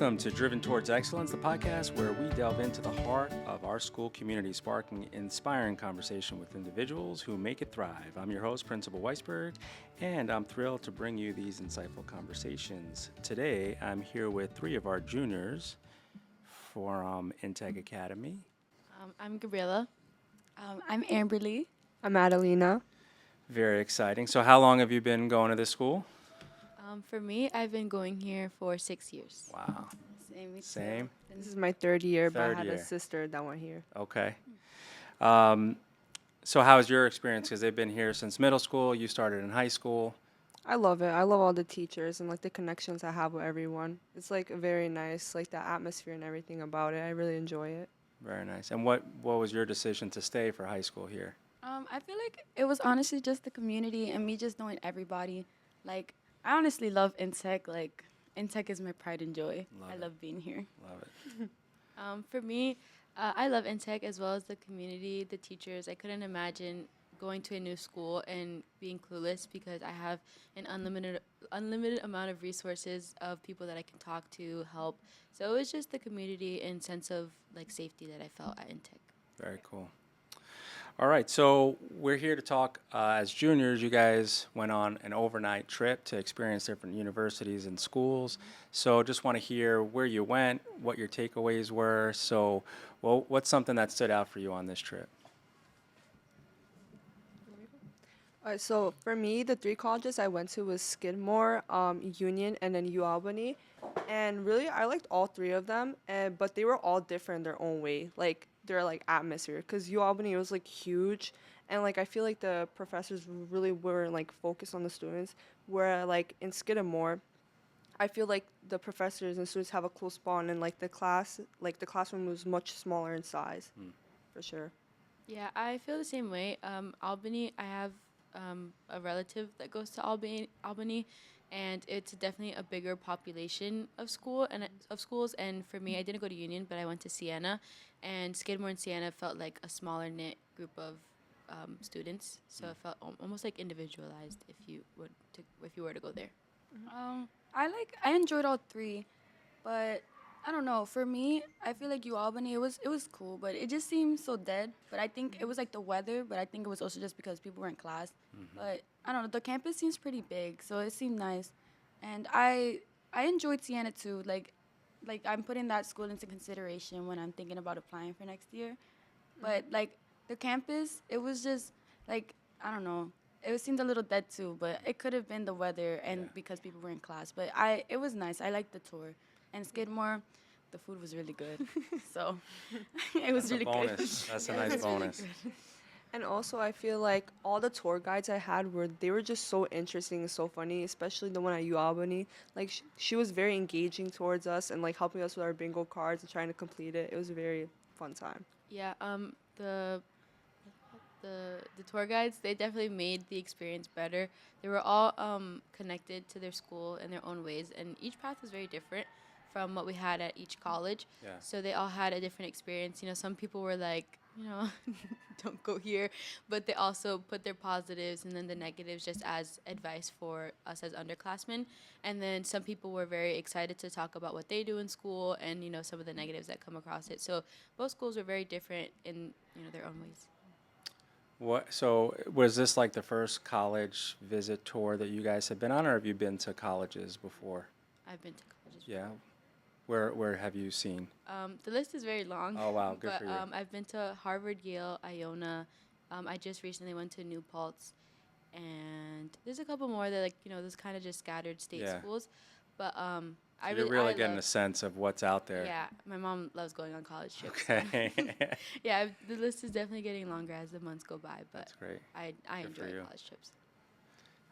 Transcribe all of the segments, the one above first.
Welcome to Driven Towards Excellence, the podcast where we delve into the heart of our school community, sparking inspiring conversation with individuals who make it thrive. I'm your host, Principal Weissberg, and I'm thrilled to bring you these insightful conversations. Today, I'm here with three of our juniors from Intech Academy. I'm Gabriella. I'm Amberly. I'm Adelina. Very exciting. So how long have you been going to this school? For me, I've been going here for 6 years. Wow. Same. Same? This is my third year, but I Third had year. a sister that went here. Okay. So how was your experience? Because they've been here since middle school. You started in high school. I love it. I love all the teachers and like the connections I have with everyone. It's like very nice, like the atmosphere and everything about it. I really enjoy it. Very nice. And what was your decision to stay for high school here? I feel like it was honestly just the community and me just knowing everybody. Like, I honestly love Intech. Like, Intech is my pride and joy. Love I it. love being here. Love it. For me, I love Intech as well as the community, the teachers. I couldn't imagine going to a new school and being clueless because I have an unlimited amount of resources of people that I can talk to, help. So it was just the community and sense of like safety that I felt at Intech. Very cool. All right, so we're here to talk. As juniors, you guys went on an overnight trip to experience different universities and schools. So just want to hear where you went, what your takeaways were. So, well, what's something that stood out for you on this trip? All right, so for me, the three colleges I went to was Skidmore, Union, and then UAlbany. And really, I liked all three of them, but they were all different in their own way. Like, their like atmosphere, because UAlbany was like huge, and like I feel like the professors really were like focused on the students. Where like in Skidmore, I feel like the professors and students have a close bond, and like the classroom was much smaller in size, for sure. Yeah, I feel the same way. Albany, I have a relative that goes to Albany, and it's definitely a bigger population of schools. And for me, I didn't go to Union, but I went to Siena, and Skidmore and Siena felt like a smaller knit group of students. So it felt almost like individualized if you were to go there. I enjoyed all three, but I don't know. For me, I feel like UAlbany, it was cool, but it just seemed so dead. But I think it was like the weather, but I think it was also just because people were in class. But I don't know. The campus seems pretty big, so it seemed nice, and I enjoyed Siena too. Like I'm putting that school into consideration when I'm thinking about applying for next year. But like the campus, it was just like I don't know. It seemed a little dead too, but it could have been the weather and because people were in class. But it was nice. I liked the tour. And Skidmore, the food was really good. So it was That's really a bonus. good. That's a It nice was really bonus. good. And also, I feel like all the tour guides I had they were just so interesting and so funny, especially the one at UAlbany. Like, she was very engaging towards us and, like, helping us with our bingo cards and trying to complete it. It was a very fun time. Yeah, the tour guides, they definitely made the experience better. They were all connected to their school in their own ways, and each path was very different from what we had at each college. Yeah. So they all had a different experience. You know, some people were like, don't go here, but they also put their positives and then the negatives just as advice for us as underclassmen. And then some people were very excited to talk about what they do in school and, some of the negatives that come across it. So both schools were very different in, their own ways. So was this like the first college visit tour that you guys have been on, or have you been to colleges before? I've been to colleges. Yeah. Where have you seen? The list is very long. Oh, wow. Good but, for you. I've been to Harvard, Yale, Iona. I just recently went to New Paltz. And there's a couple more that, those kind of just scattered state schools. But So you're really getting a sense of what's out there. Yeah, my mom loves going on college trips. Okay. Yeah, the list is definitely getting longer as the months go by. But That's great. I Good for enjoy you. college trips.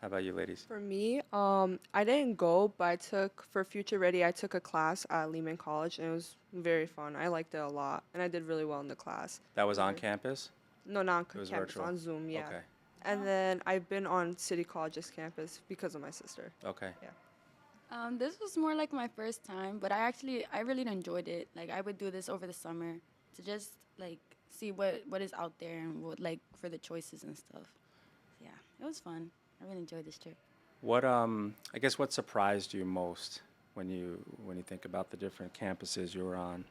How about you, ladies? For me, I didn't go, but for Future Ready, I took a class at Lehman College, and it was very fun. I liked it a lot, and I did really well in the class. That was on campus? No, not on It was campus, virtual? on Zoom, yeah. Okay. And then I've been on City College's campus because of my sister. Okay. This was more like my first time, but I really enjoyed it. Like I would do this over the summer to just like see what is out there and what like for the choices and stuff. Yeah, it was fun. I really enjoyed this trip. What I guess what surprised you most when you think about the different campuses you were on?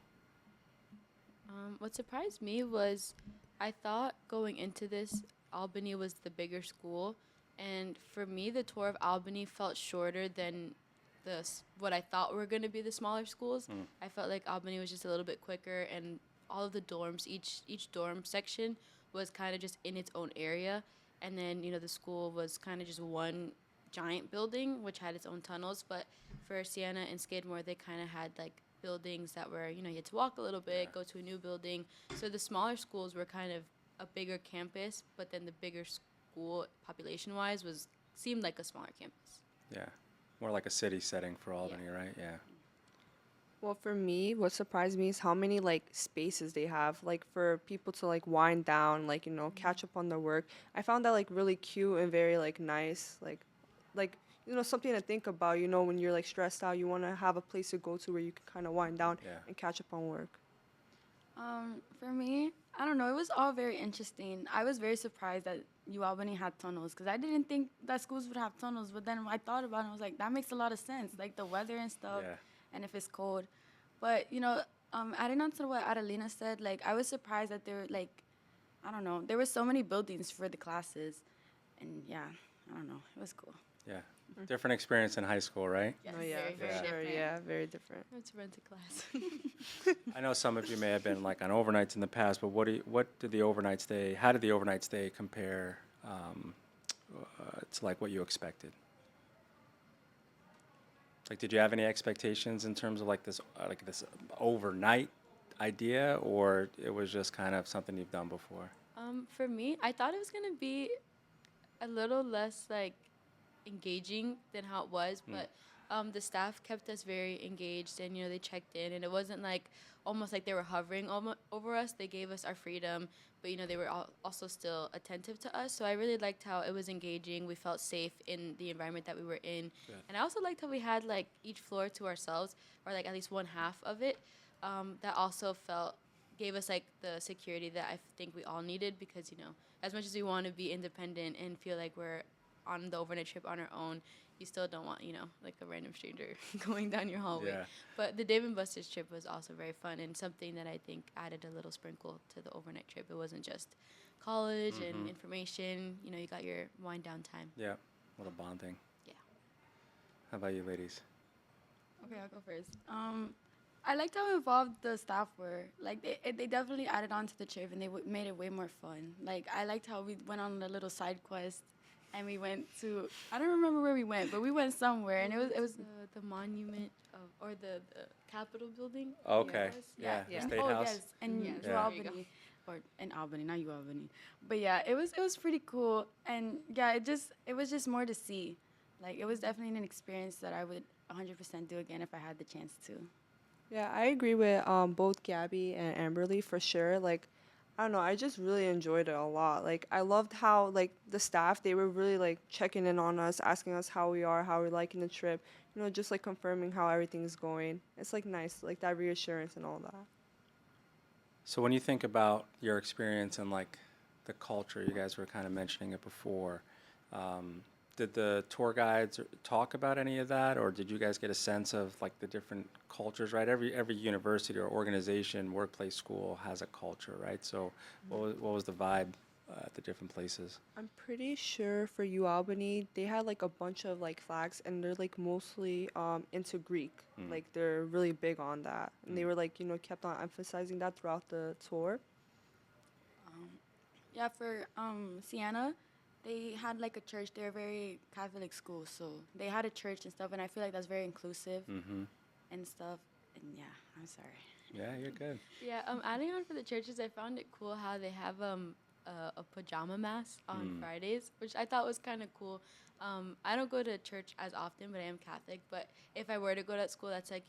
What surprised me was I thought going into this, Albany was the bigger school. And for me, the tour of Albany felt shorter than what I thought were going to be the smaller schools. I felt like Albany was just a little bit quicker, and all of the dorms, each dorm section was kind of just in its own area. And then, the school was kind of just one giant building, which had its own tunnels. But for Siena and Skidmore, they kind of had like buildings that were, you had to walk a little bit, go to a new building. So the smaller schools were kind of a bigger campus, but then the bigger school population-wise seemed like a smaller campus. Yeah, more like a city setting for Albany, right? Yeah. Well, for me, what surprised me is how many like spaces they have, like for people to like wind down, like catch up on their work. I found that like really cute and very like nice, like something to think about. When you're like stressed out, you want to have a place to go to where you can kind of wind down and catch up on work. For me, I don't know. It was all very interesting. I was very surprised that UAlbany had tunnels because I didn't think that schools would have tunnels. But then when I thought about it, I was like, that makes a lot of sense, like the weather and stuff, and if it's cold. But adding on to what Adelina said, like I was surprised that there were like, I don't know, there were so many buildings for the classes, and I don't know, it was cool. Yeah. Different experience in high school, right? Yes, Oh yeah, very for sure. different. Yeah, very different. It's rent a class. I know some of you may have been like on overnights in the past, but what did the overnight stay? How did the overnight stay compare to like what you expected? Like, did you have any expectations in terms of like this overnight idea, or it was just kind of something you've done before? For me, I thought it was gonna be a little less like engaging than how it was, but the staff kept us very engaged, and they checked in, and it wasn't like almost like they were hovering over us. They gave us our freedom, but they were also still attentive to us. So I really liked how it was engaging. We felt safe in the environment that we were in. Good. And I also liked how we had like each floor to ourselves, or like at least one half of it. That also gave us like the security that I think we all needed, because as much as we want to be independent and feel like we're on the overnight trip on our own, you still don't want, like a random stranger going down your hallway. Yeah. But the Dave and Buster's trip was also very fun, and something that I think added a little sprinkle to the overnight trip. It wasn't just college and information. You got your wind down time. Yeah, a little bonding. Yeah. How about you, ladies? Okay, I'll go first. I liked how involved the staff were. Like, they definitely added on to the trip, and they made it way more fun. Like, I liked how we went on a little side quest. And we went to, I don't remember where we went, but we went somewhere, and it was the monument or the Capitol building. Okay. Yeah. Yeah. The State Oh House. yes, and Yeah. Albany, or in Albany, not UAlbany. But yeah, it was pretty cool, and yeah, it was just more to see. Like, it was definitely an experience that I would 100% do again if I had the chance to. Yeah, I agree with both Gabby and Amberly for sure. Like, I don't know, I just really enjoyed it a lot. Like, I loved how, like, the staff, they were really, like, checking in on us, asking us how we are, how we're liking the trip, just, like, confirming how everything's going. It's, like, nice, like, that reassurance and all that. So when you think about your experience and, like, the culture, you guys were kind of mentioning it before, did the tour guides talk about any of that, or did you guys get a sense of like the different cultures, right? Every university or organization, workplace, school has a culture, right? So what was the vibe at the different places? I'm pretty sure for UAlbany, they had like a bunch of like flags, and they're like mostly into Greek. Like, they're really big on that, and they were like kept on emphasizing that throughout the tour. Yeah, for Siena, they had like a church. They're a very Catholic school, so they had a church and stuff, and I feel like that's very inclusive and stuff. And yeah, I'm sorry. Yeah, you're good. Yeah, adding on for the churches, I found it cool how they have a pajama mass on Fridays, which I thought was kind of cool. I don't go to church as often, but I am Catholic. But if I were to go to school, that's like,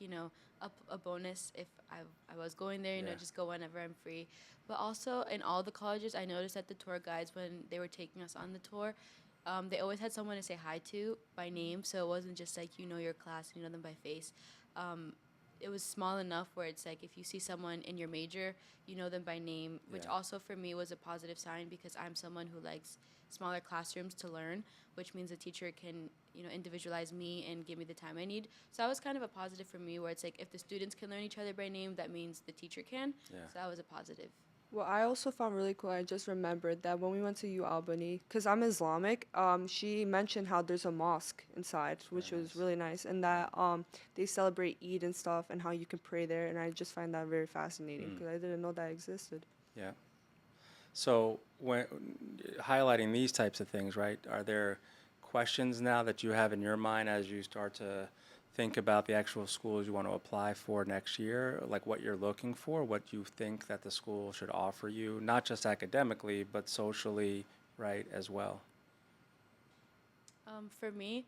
a bonus if I was going there, just go whenever I'm free. But also in all the colleges, I noticed that the tour guides, when they were taking us on the tour, they always had someone to say hi to by name. So it wasn't just like your class, them by face. It was small enough where it's like if you see someone in your major, you know them by name, which also for me was a positive sign, because I'm someone who likes smaller classrooms to learn, which means the teacher can, individualize me and give me the time I need. So that was kind of a positive for me, where it's like if the students can learn each other by name, that means the teacher can. Yeah. So that was a positive. What I also found really cool, I just remembered that when we went to U Albany, because I'm Islamic, she mentioned how there's a mosque inside, which Very was nice. really nice, and that they celebrate Eid and stuff, and how you can pray there, and I just find that very fascinating because I didn't know that existed. Yeah. So when highlighting these types of things, right? Are there questions now that you have in your mind as you start to think about the actual schools you want to apply for next year, like what you're looking for, what you think that the school should offer you, not just academically, but socially, right, as well? For me,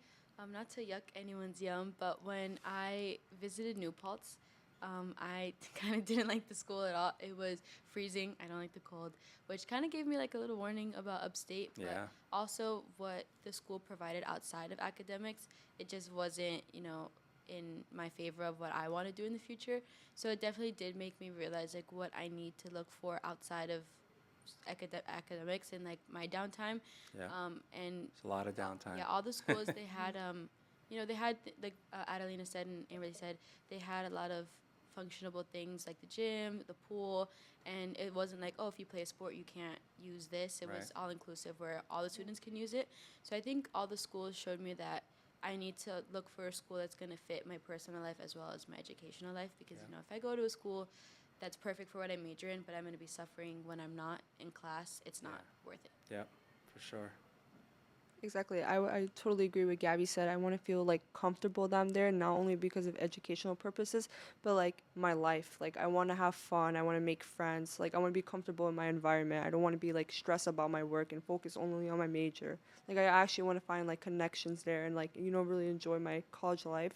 not to yuck anyone's yum, but when I visited New Paltz, I kind of didn't like the school at all. It was freezing. I don't like the cold, which kind of gave me like a little warning about upstate. But Yeah. also what the school provided outside of academics, it just wasn't, in my favor of what I want to do in the future. So it definitely did make me realize like what I need to look for outside of academics in like my downtime. Yeah. And It's a lot of downtime. yeah, all the schools they had, they had like Adelina said and Amberly said, they had a lot of functionable things like the gym, the pool, and it wasn't like, oh, if you play a sport you can't use this. It was Right. all inclusive where all the students can use it. So I think all the schools showed me that I need to look for a school that's going to fit my personal life as well as my educational life, because Yeah. if I go to a school that's perfect for what I major in, but I'm going to be suffering when I'm not in class, it's not worth it. Yeah, for sure. Exactly. I totally agree with Gabby said. I want to feel like comfortable that I'm there, not only because of educational purposes, but like my life. Like I want to have fun. I want to make friends. Like I want to be comfortable in my environment. I don't want to be like stressed about my work and focus only on my major. Like I actually want to find like connections there and like really enjoy my college life.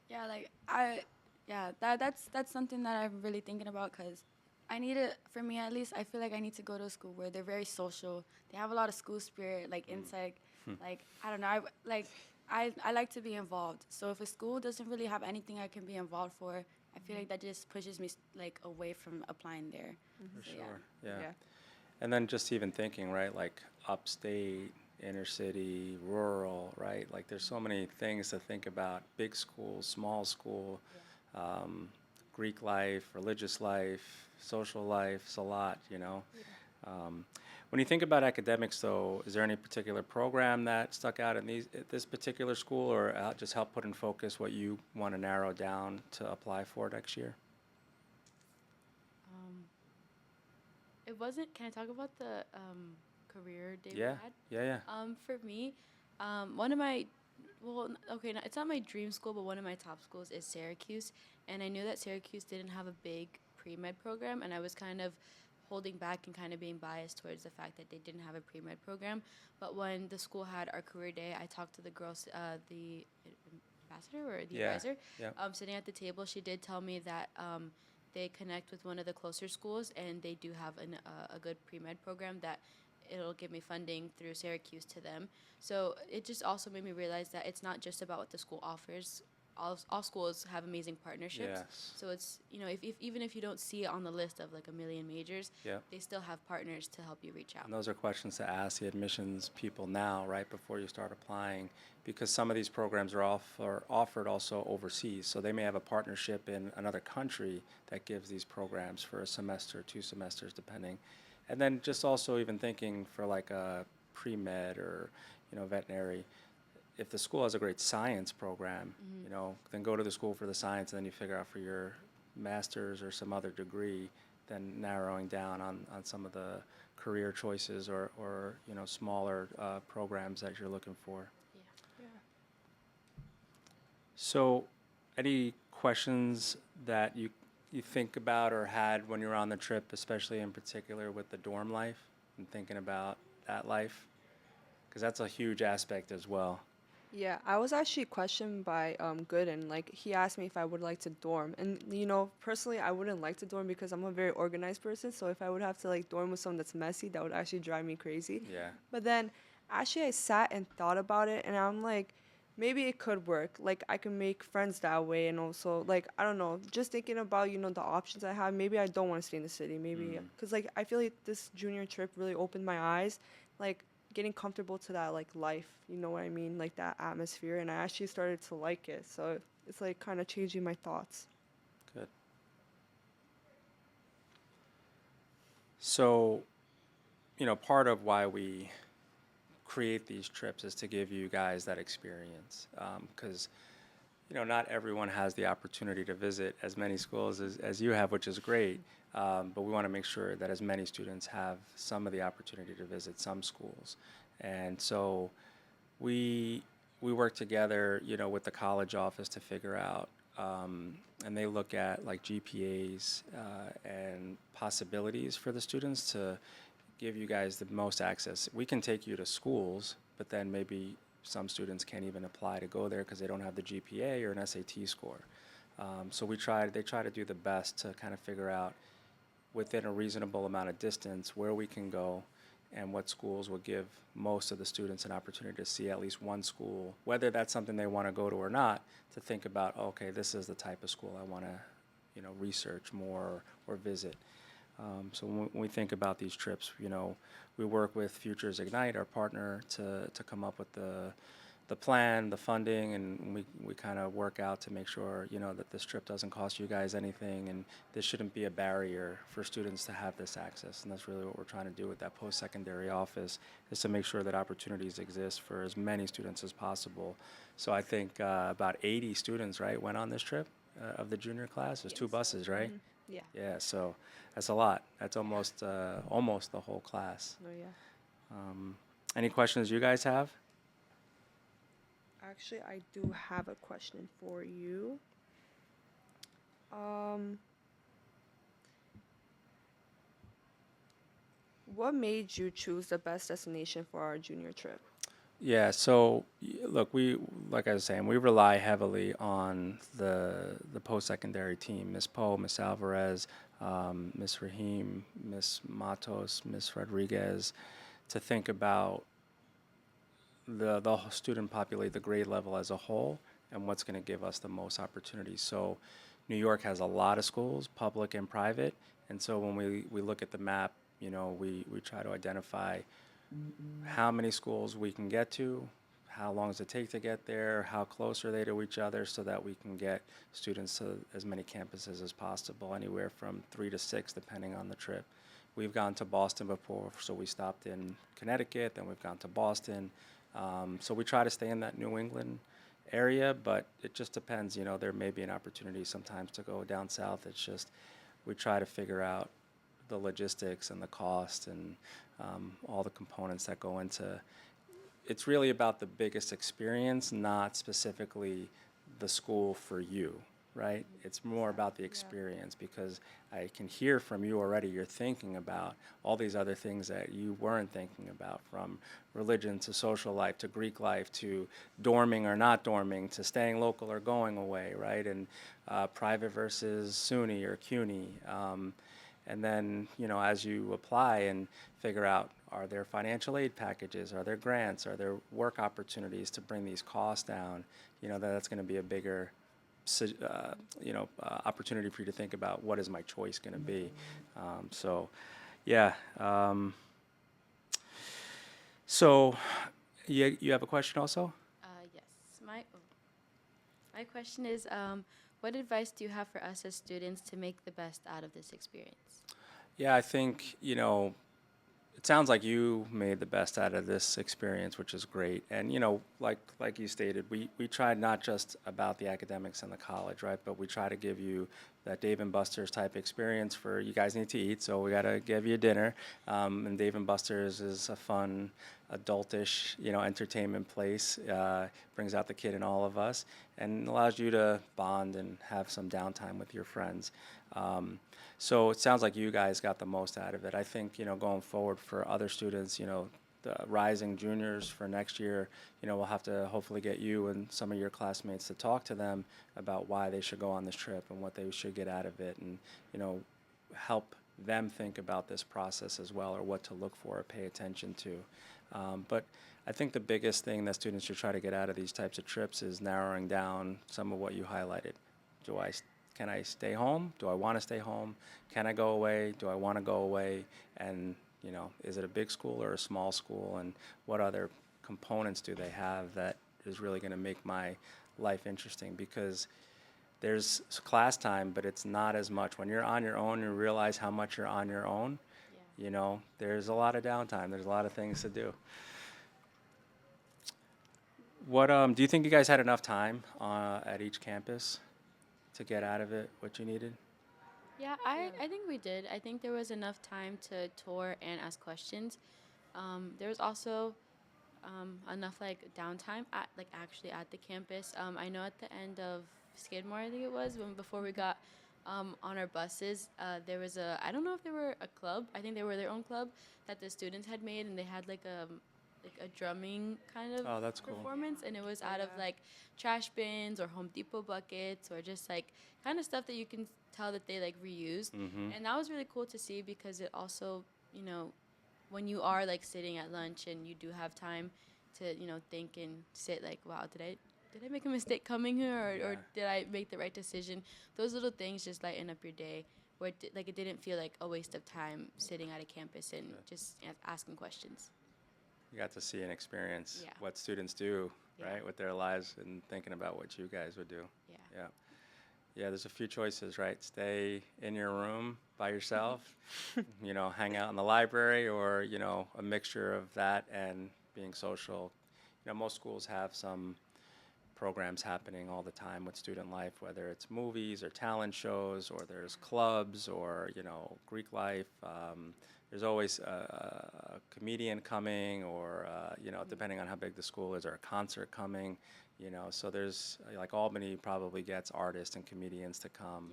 Yeah, that's something that I'm really thinking about because I need to, for me at least, I feel like I need to go to a school where they're very social. They have a lot of school spirit, like inside, like I don't know, I like to be involved. So if a school doesn't really have anything I can be involved for, I feel like that just pushes me like away from applying there. For So, yeah. sure. Yeah. Yeah. And then just even thinking, right, like upstate, inner city, rural, right? Like there's so many things to think about. Big school, small school, um, Greek life, religious life, social life. It's a lot. Um, when you think about academics, though, is there any particular program that stuck out in at this particular school, or just help put in focus what you want to narrow down to apply for next year? Um, it wasn't. Can I talk about the career day we Yeah, had? yeah. For me, one of my, well, okay, it's not my dream school, but one of my top schools is Syracuse, and I knew that Syracuse didn't have a big pre-med program, and I was kind of holding back and kind of being biased towards the fact that they didn't have a pre-med program. But when the school had our career day, I talked to the girls, the ambassador or the Yeah, advisor, yeah. sitting at the table. She did tell me that they connect with one of the closer schools, and they do have a good pre-med program that it'll give me funding through Syracuse to them. So it just also made me realize that it's not just about what the school offers. All schools have amazing partnerships. Yes. So it's, if even if you don't see it on the list of like a million majors, Yeah. they still have partners to help you reach out. And those are questions to ask the admissions people now, right, before you start applying, because some of these programs are offered also overseas. So they may have a partnership in another country that gives these programs for a semester, 2 semesters, depending. And then just also even thinking for like a pre-med or, veterinary, if the school has a great science program, then go to the school for the science, and then you figure out for your master's or some other degree, then narrowing down on some of the career choices or smaller programs that you're looking for. Yeah. So, any questions that you think about or had when you were on the trip, especially in particular with the dorm life and thinking about that life? Because that's a huge aspect as well. Yeah, I was actually questioned by Gooden. Like he asked me if I would like to dorm, and personally, I wouldn't like to dorm because I'm a very organized person. So if I would have to like dorm with someone that's messy, that would actually drive me crazy. Yeah. But then actually, I sat and thought about it, and I'm like, maybe it could work. Like I can make friends that way, and also like I don't know, just thinking about the options I have. Maybe I don't want to stay in the city. Maybe because like I feel like this junior trip really opened my eyes. Like getting comfortable to that like life, you know what I mean, like that atmosphere, and I actually started to like it. So it's like kind of changing my thoughts. Good. So, part of why we create these trips is to give you guys that experience. Because, not everyone has the opportunity to visit as many schools as you have, which is great. But we want to make sure that as many students have some of the opportunity to visit some schools. And so we work together, with the college office to figure out, and they look at like GPAs and possibilities for the students to give you guys the most access. We can take you to schools, but then maybe some students can't even apply to go there because they don't have the GPA or an SAT score. So they try to do the best to kind of figure out within a reasonable amount of distance where we can go and what schools will give most of the students an opportunity to see at least one school, whether that's something they want to go to or not, to think about, okay, this is the type of school I want to, research more or visit. So when we think about these trips, we work with Futures Ignite, our partner, to come up with the plan, the funding, and we kind of work out to make sure, that this trip doesn't cost you guys anything, and this shouldn't be a barrier for students to have this access. And that's really what we're trying to do with that post-secondary office, is to make sure that opportunities exist for as many students as possible. So I think about 80 students, right, went on this trip of the junior class. There's 2 buses, right? Yeah. Yeah, so that's a lot. That's almost the whole class. Oh yeah. Any questions you guys have? Actually, I do have a question for you. What made you choose the best destination for our junior trip? Yeah, so look, like I was saying, we rely heavily on the post-secondary team, Miss Poe, Miss Alvarez, Miss Rahim, Miss Matos, Miss Rodriguez, to think about the student populate, the grade level as a whole, and what's going to give us the most opportunities. So New York has a lot of schools, public and private, and so when we look at the map, we try to identify how many schools we can get to, how long does it take to get there, how close are they to each other, so that we can get students to as many campuses as possible, anywhere from 3 to 6 depending on the trip. We've gone to Boston before, so we stopped in Connecticut, then we've gone to Boston. So we try to stay in that New England area, but it just depends. There may be an opportunity sometimes to go down south. It's just we try to figure out the logistics and the cost and all the components that go into. It's really about the biggest experience, not specifically the school for you, right? It's more about the experience, because I can hear from you already you're thinking about all these other things that you weren't thinking about, from religion to social life to Greek life to dorming or not dorming to staying local or going away, right? And private versus SUNY or CUNY. And then, as you apply and figure out, are there financial aid packages, are there grants, are there work opportunities to bring these costs down, that's going to be a bigger opportunity for you to think about, what is my choice going to be. Yeah. So you have a question also? Yes. My question is, what advice do you have for us as students to make the best out of this experience? Yeah, I think, it sounds like you made the best out of this experience, which is great. And, like you stated, we tried not just about the academics and the college, right? But we try to give you that Dave & Buster's type experience. For you guys need to eat, so we got to give you dinner. And Dave & Buster's is a fun, adultish, entertainment place. Brings out the kid in all of us and allows you to bond and have some downtime with your friends. So it sounds like you guys got the most out of it. I think, going forward for other students, the rising juniors for next year, we'll have to hopefully get you and some of your classmates to talk to them about why they should go on this trip and what they should get out of it, and, help them think about this process as well, or what to look for or pay attention to. But I think the biggest thing that students should try to get out of these types of trips is narrowing down some of what you highlighted. Can I stay home? Do I want to stay home? Can I go away? Do I want to go away? And, is it a big school or a small school, and what other components do they have that is really going to make my life interesting? Because there's class time, but it's not as much. When you're on your own, you realize how much you're on your own. There's a lot of downtime. There's a lot of things to do. What do you think you guys had enough time at each campus to get out of it what you needed? Yeah, I think we did. I think there was enough time to tour and ask questions. There was also enough like downtime at like actually at the campus. I know at the end of Skidmore, I think it was before we got on our buses, there was I don't know if they were a club. I think they were their own club that the students had made, and they had like a drumming kind of Oh, that's cool. performance, and it was out of like trash bins or Home Depot buckets or just like kind of stuff that you can tell that they like reused, and that was really cool to see because it also when you are like sitting at lunch and you do have time to think and sit like, wow, did I make a mistake coming here, or did I make the right decision? Those little things just lighten up your day, where it didn't feel like a waste of time sitting at a campus and just asking questions. You got to see and experience Yeah. what students do, Yeah. right, with their lives, and thinking about what you guys would do. Yeah. Yeah, there's a few choices, right? Stay in your room by yourself, hang out in the library, or, a mixture of that and being social. Most schools have some programs happening all the time with student life, whether it's movies or talent shows, or there's clubs, or, Greek life. There's always a comedian coming, or, depending on how big the school is, or a concert coming. So there's like Albany probably gets artists and comedians to come.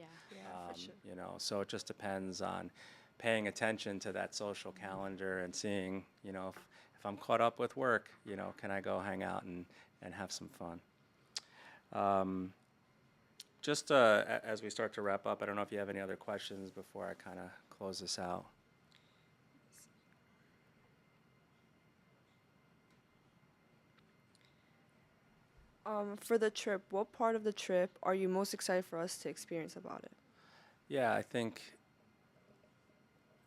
For sure. So it just depends on paying attention to that social calendar and seeing, if I'm caught up with work, can I go hang out and have some fun? Just as we start to wrap up, I don't know if you have any other questions before I kind of close this out. For the trip, what part of the trip are you most excited for us to experience about it? Yeah, I think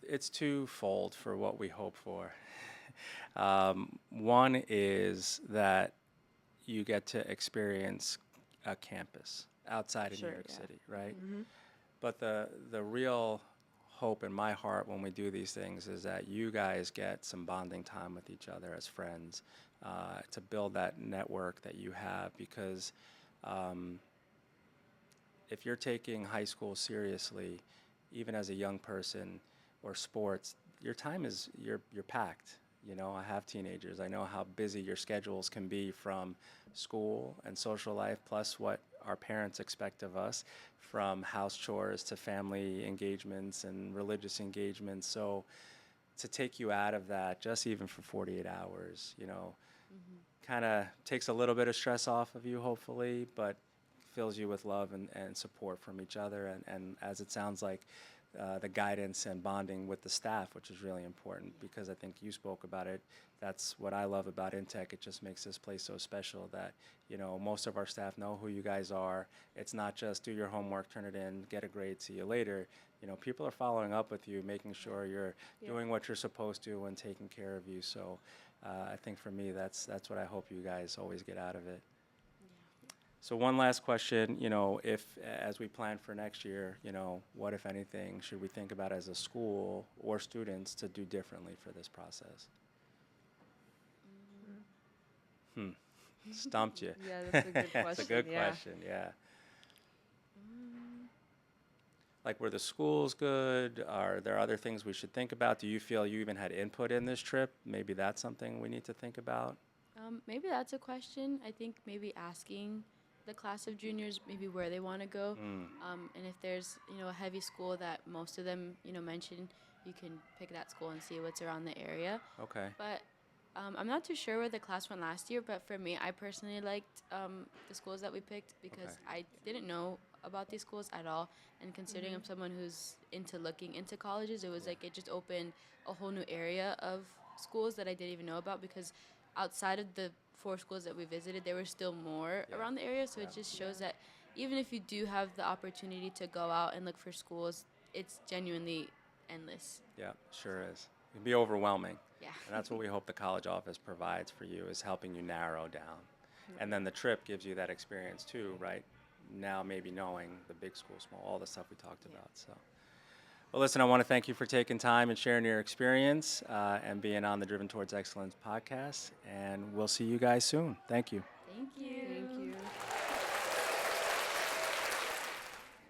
it's twofold for what we hope for. One is that you get to experience a campus outside of Sure, New York yeah. City, right? But the real hope in my heart when we do these things is that you guys get some bonding time with each other as friends, to build that network that you have, because if you're taking high school seriously, even as a young person, or sports, your time is you're packed. I have teenagers. I know how busy your schedules can be, from school and social life, plus what our parents expect of us, from house chores to family engagements and religious engagements. So to take you out of that, just even for 48 hours, kind of takes a little bit of stress off of you, hopefully, but fills you with love and support from each other. And as it sounds like, the guidance and bonding with the staff, which is really important, because I think you spoke about it. That's what I love about Intech. It just makes this place so special that, most of our staff know who you guys are. It's not just do your homework, turn it in, get a grade, see you later. People are following up with you, making sure you're doing what you're supposed to and taking care of you. So I think for me, that's what I hope you guys always get out of it. So one last question, if, as we plan for next year, what, if anything, should we think about as a school or students to do differently for this process? Stumped you. Yeah, that's a good question. That's a good question, yeah. Like, were the schools good? Are there other things we should think about? Do you feel you even had input in this trip? Maybe that's something we need to think about. Maybe that's a question. I think maybe asking the class of juniors maybe where they want to go, and if there's a heavy school that most of them mention, you can pick that school and see what's around the area. Okay. But I'm not too sure where the class went last year, but for me, I personally liked the schools that we picked because I didn't know about these schools at all, and considering I'm someone who's into looking into colleges, it was like it just opened a whole new area of schools that I didn't even know about, because outside of the 4 schools that we visited, there were still more around the area. So it just shows that even if you do have the opportunity to go out and look for schools, it's genuinely endless. Yeah, sure is. It can be overwhelming. Yeah. And that's what we hope the college office provides for you, is helping you narrow down. And then the trip gives you that experience too, right? Now maybe knowing the big school, small, all the stuff we talked about. So, well, listen, I want to thank you for taking time and sharing your experience and being on the Driven Towards Excellence podcast. And we'll see you guys soon. Thank you.